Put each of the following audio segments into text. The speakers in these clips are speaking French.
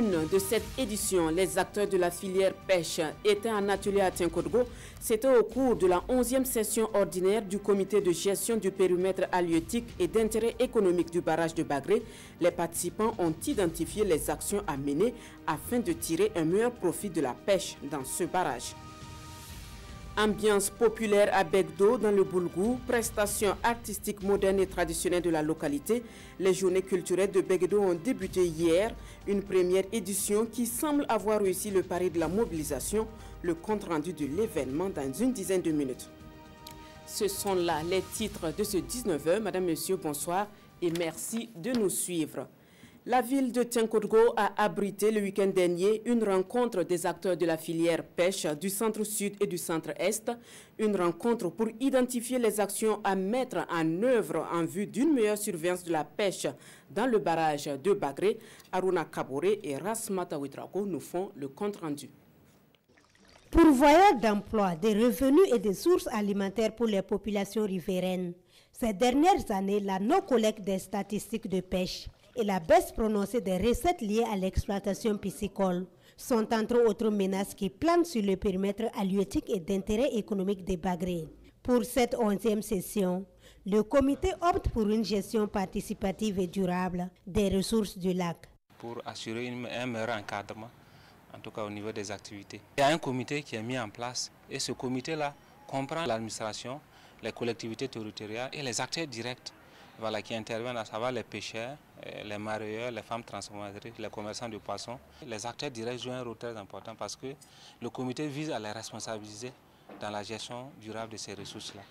une de cette édition, les acteurs de la filière pêche étaient en atelier à Tinkodgo. C'était au cours de la 11e session ordinaire du comité de gestion du périmètre halieutique et d'intérêt économique du barrage de Bagré. Les participants ont identifié les actions à mener afin de tirer un meilleur profit de la pêche dans ce barrage. Ambiance populaire à Begdo dans le Boulgou, prestations artistiques modernes et traditionnelles de la localité. Les journées culturelles de Begdo ont débuté hier, une première édition qui semble avoir réussi le pari de la mobilisation. Le compte rendu de l'événement dans une dizaine de minutes. Ce sont là les titres de ce 19h. Madame, Monsieur, bonsoir et merci de nous suivre. La ville de Tinkodgo a abrité le week-end dernier une rencontre des acteurs de la filière pêche du centre-sud et du centre-est. Une rencontre pour identifier les actions à mettre en œuvre en vue d'une meilleure surveillance de la pêche dans le barrage de Bagré. Aruna Kabore et Rasmata Ouedraogo nous font le compte-rendu. Pourvoyeur d'emplois, des revenus et des sources alimentaires pour les populations riveraines. Ces dernières années, la non-collecte des statistiques de pêche et la baisse prononcée des recettes liées à l'exploitation piscicole sont entre autres menaces qui planent sur le périmètre halieutique et d'intérêt économique des Bagré. Pour cette 11e session, le comité opte pour une gestion participative et durable des ressources du lac. Pour assurer un meilleur encadrement, en tout cas au niveau des activités. Il y a un comité qui est mis en place et ce comité-là comprend l'administration, les collectivités territoriales et les acteurs directs qui interviennent, à savoir les pêcheurs, les mareyeurs, les femmes transformatrices, les commerçants de poissons. Les acteurs directs jouent un rôle très important parce que le comité vise à les responsabiliser dans la gestion durable de ces ressources-là.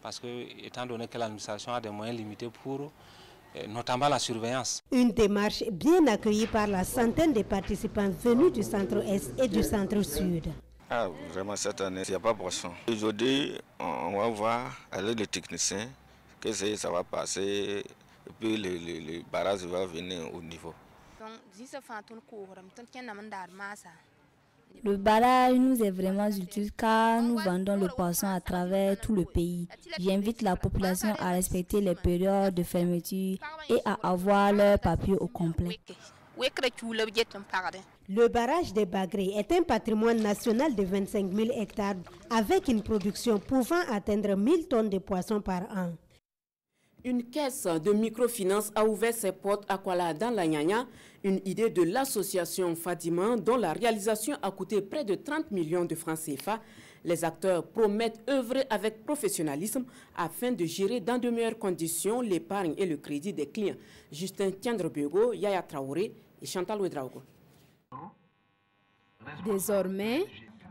Parce que, étant donné que l'administration a des moyens limités pour notamment la surveillance. Une démarche bien accueillie par la centaine de participants venus du centre-est et du centre-sud. Ah, vraiment, cette année, il n'y a pas de poisson. Aujourd'hui, on va voir avec les techniciens que ça va passer et puis le barrage va venir au niveau. Le barrage nous est vraiment utile car nous vendons le poisson à travers tout le pays. J'invite la population à respecter les périodes de fermeture et à avoir leurs papiers au complet. Le barrage de Bagré est un patrimoine national de 25 000 hectares avec une production pouvant atteindre 1000 tonnes de poissons par an. Une caisse de microfinance a ouvert ses portes à Kuala dans la Nyanya, une idée de l'association Fadima dont la réalisation a coûté près de 30 millions de francs CFA. Les acteurs promettent œuvrer avec professionnalisme afin de gérer dans de meilleures conditions l'épargne et le crédit des clients. Justin Tiandrebego, Yaya Traoré et Chantal Ouedraogo. Désormais,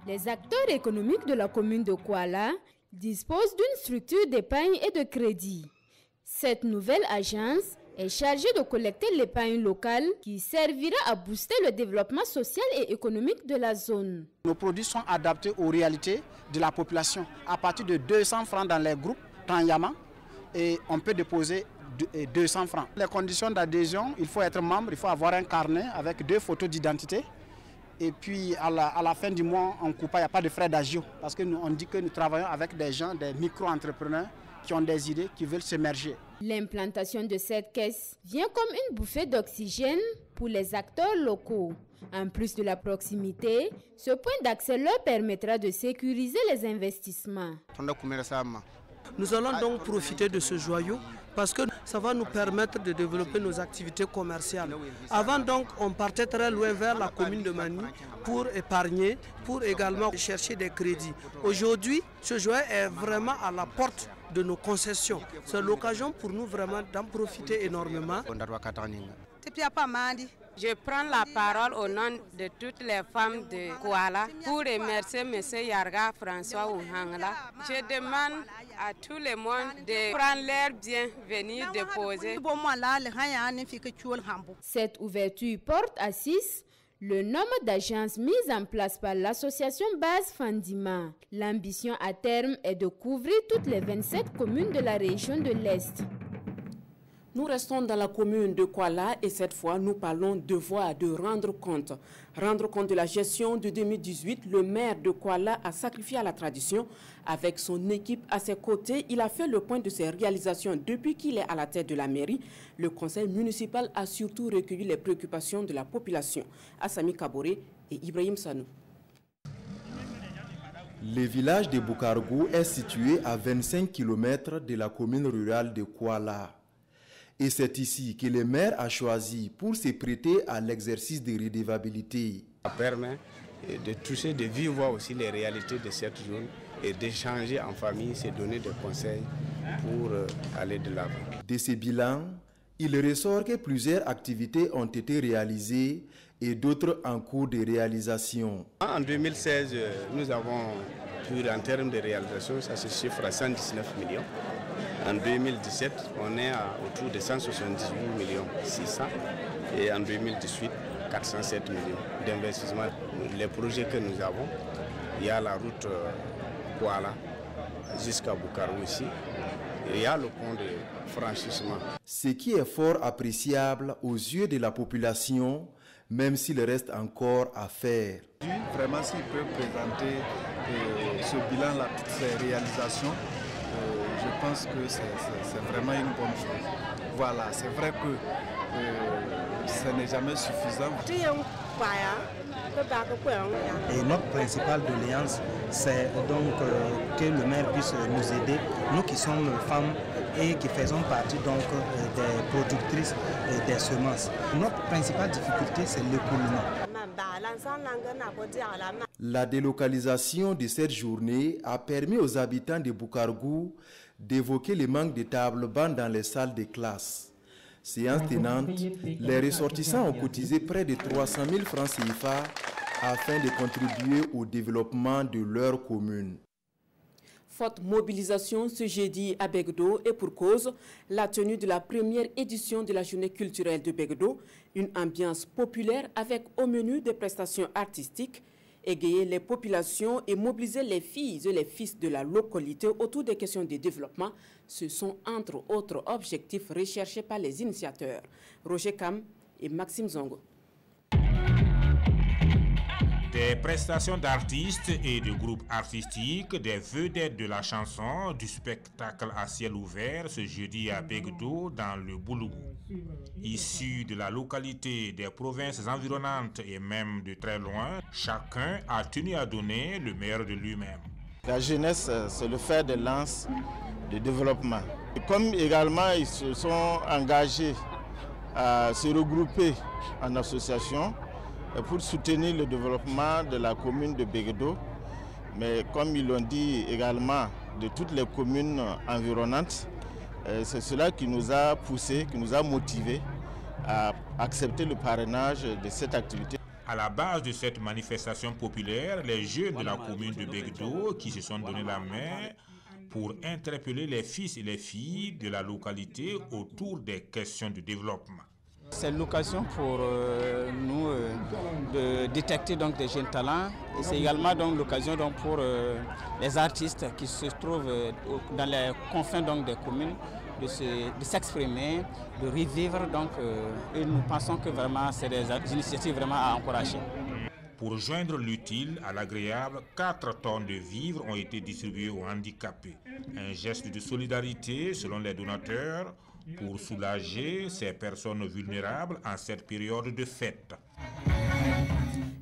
les acteurs économiques de la commune de Kuala disposent d'une structure d'épargne et de crédit. Cette nouvelle agence est chargée de collecter l'épargne locale qui servira à booster le développement social et économique de la zone. Nos produits sont adaptés aux réalités de la population. À partir de 200 francs dans les groupes Tanyama, et on peut déposer 200 francs. Les conditions d'adhésion, il faut être membre, il faut avoir un carnet avec 2 photos d'identité. Et puis à la fin du mois, on coupe pas, il n'y a pas de frais d'agio. Parce qu'on dit que nous travaillons avec des gens, des micro-entrepreneurs qui ont des idées, qui veulent s'émerger. L'implantation de cette caisse vient comme une bouffée d'oxygène pour les acteurs locaux. En plus de la proximité, ce point d'accès leur permettra de sécuriser les investissements. Nous allons donc profiter de ce joyau parce que ça va nous permettre de développer nos activités commerciales. Avant donc, on partait très loin vers la commune de Mani pour épargner, pour également chercher des crédits. Aujourd'hui, ce joyau est vraiment à la porte de nos concessions. C'est l'occasion pour nous vraiment d'en profiter énormément. Je prends la parole au nom de toutes les femmes de Kuala pour remercier M. Yarga François Ouhangla. Je demande à tout le monde de prendre l'air bien, venir déposer. Cette ouverture porte à 6 le nombre d'agences mises en place par l'association Base Fandima. L'ambition à terme est de couvrir toutes les 27 communes de la région de l'Est. Nous restons dans la commune de Kouala et cette fois, nous parlons devoir de rendre compte. Rendre compte de la gestion de 2018, le maire de Kouala a sacrifié à la tradition. Avec son équipe à ses côtés, il a fait le point de ses réalisations depuis qu'il est à la tête de la mairie. Le conseil municipal a surtout recueilli les préoccupations de la population. Assami Kaboré et Ibrahim Sanou. Le village de Boukargou est situé à 25 km de la commune rurale de Kouala. Et c'est ici que le maire a choisi pour se prêter à l'exercice de redevabilité. Ça permet de toucher de vive voix aussi les réalités de cette zone et d'échanger en famille, se donner des conseils pour aller de l'avant. De ce bilan, il ressort que plusieurs activités ont été réalisées et d'autres en cours de réalisation. En 2016, nous avons pu, en termes de réalisation, ça se chiffre à 119 millions. En 2017, on est autour de 178 millions 600 et en 2018, 407 millions d'investissement. Les projets que nous avons, il y a la route Kouala jusqu'à Boukarou ici, et il y a le pont de franchissement. Ce qui est fort appréciable aux yeux de la population, même s'il reste encore à faire. Vraiment, s'il peut présenter ce bilan-là, toutes ces réalisations, je pense que c'est vraiment une bonne chose. Voilà, c'est vrai que ce n'est jamais suffisant. Et notre principale doléance, c'est donc que le maire puisse nous aider, nous qui sommes femmes et qui faisons partie donc des productrices des semences. Notre principale difficulté, c'est l'écoulement. La délocalisation de cette journée a permis aux habitants de Boukargou d'évoquer le manque de tables-bancs dans les salles de classe. Séance tenante, les ressortissants ont cotisé près de 300 000 francs CFA afin de contribuer au développement de leur commune. Forte mobilisation ce jeudi à Begdo et pour cause, la tenue de la première édition de la journée culturelle de Begdo, une ambiance populaire avec au menu des prestations artistiques, égayer les populations et mobiliser les filles et les fils de la localité autour des questions de développement. Ce sont entre autres objectifs recherchés par les initiateurs. Roger Kam et Maxime Zongo. Des prestations d'artistes et de groupes artistiques, des vedettes de la chanson, du spectacle à ciel ouvert ce jeudi à Begdo dans le Boulougou. Issus de la localité, des provinces environnantes et même de très loin, chacun a tenu à donner le meilleur de lui-même. La jeunesse, c'est le fer de lance de développement. Et comme également ils se sont engagés à se regrouper en association, pour soutenir le développement de la commune de Begdo, mais comme ils l'ont dit également de toutes les communes environnantes, c'est cela qui nous a poussés, qui nous a motivés à accepter le parrainage de cette activité. À la base de cette manifestation populaire, les jeunes de la commune de Begdo qui se sont donné la main pour interpeller les fils et les filles de la localité autour des questions de développement. C'est l'occasion pour nous de détecter donc des jeunes talents et c'est également donc l'occasion donc pour les artistes qui se trouvent dans les confins donc des communes de s'exprimer, de revivre donc et nous pensons que vraiment c'est des initiatives vraiment à encourager. Pour joindre l'utile à l'agréable, 4 tonnes de vivres ont été distribuées aux handicapés. Un geste de solidarité selon les donateurs pour soulager ces personnes vulnérables en cette période de fête.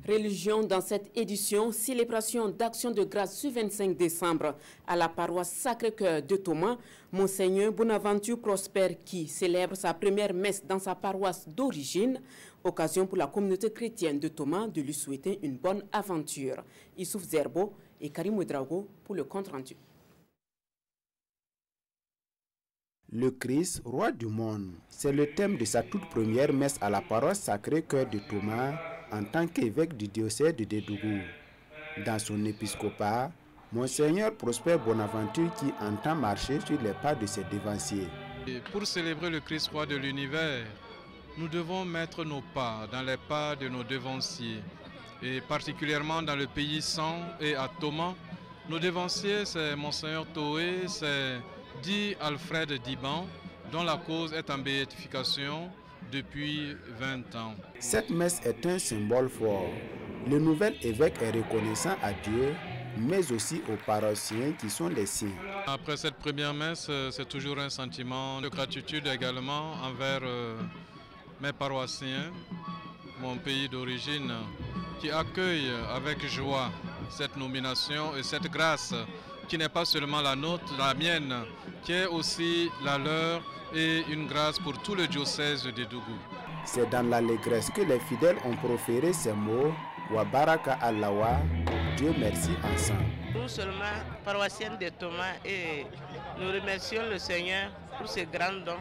Religion dans cette édition, célébration d'action de grâce ce 25 décembre à la paroisse Sacré-Cœur de Thomas. Monseigneur Bonaventure Prosper qui célèbre sa première messe dans sa paroisse d'origine. Occasion pour la communauté chrétienne de Thomas de lui souhaiter une bonne aventure. Issouf Zerbo et Karim Ouedraogo pour le compte rendu. Le Christ, roi du monde, c'est le thème de sa toute première messe à la paroisse Sacré-Cœur de Thomas en tant qu'évêque du diocèse de Dédougou. Dans son épiscopat, Monseigneur Prosper Bonaventure qui entend marcher sur les pas de ses dévanciers. Et pour célébrer le Christ roi de l'univers, nous devons mettre nos pas dans les pas de nos devanciers, et particulièrement dans le pays saint et à Thomas. Nos devanciers, c'est Monseigneur Toé, c'est dit Alfred Diban, dont la cause est en béatification depuis 20 ans. Cette messe est un symbole fort. Le nouvel évêque est reconnaissant à Dieu, mais aussi aux paroissiens qui sont les siens. Après cette première messe, c'est toujours un sentiment de gratitude également envers mes paroissiens, mon pays d'origine, qui accueillent avec joie cette nomination et cette grâce qui n'est pas seulement la nôtre, la mienne, qui est aussi la leur et une grâce pour tout le diocèse de Dougou. C'est dans l'allégresse que les fidèles ont proféré ces mots, Wa Baraka Allawa, Dieu merci ensemble. Nous seulement paroissiennes de Thomas et nous remercions le Seigneur pour ce grand don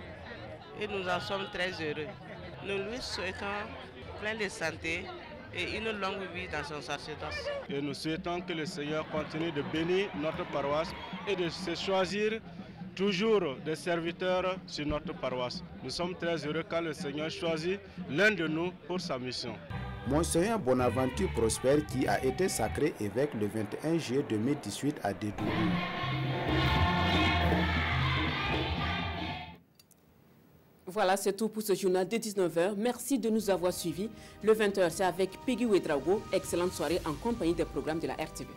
et nous en sommes très heureux. Nous lui souhaitons plein de santé et une longue vie dans son sacerdoce. Et nous souhaitons que le Seigneur continue de bénir notre paroisse et de se choisir toujours des serviteurs sur notre paroisse. Nous sommes très heureux quand le Seigneur choisit l'un de nous pour sa mission. Monseigneur Bonaventure Prosper qui a été sacré évêque le 21 juillet 2018 à Dédougou. Voilà, c'est tout pour ce journal de 19h. Merci de nous avoir suivis. Le 20h, c'est avec Peggy Ouedraogo. Excellente soirée en compagnie des programmes de la RTV.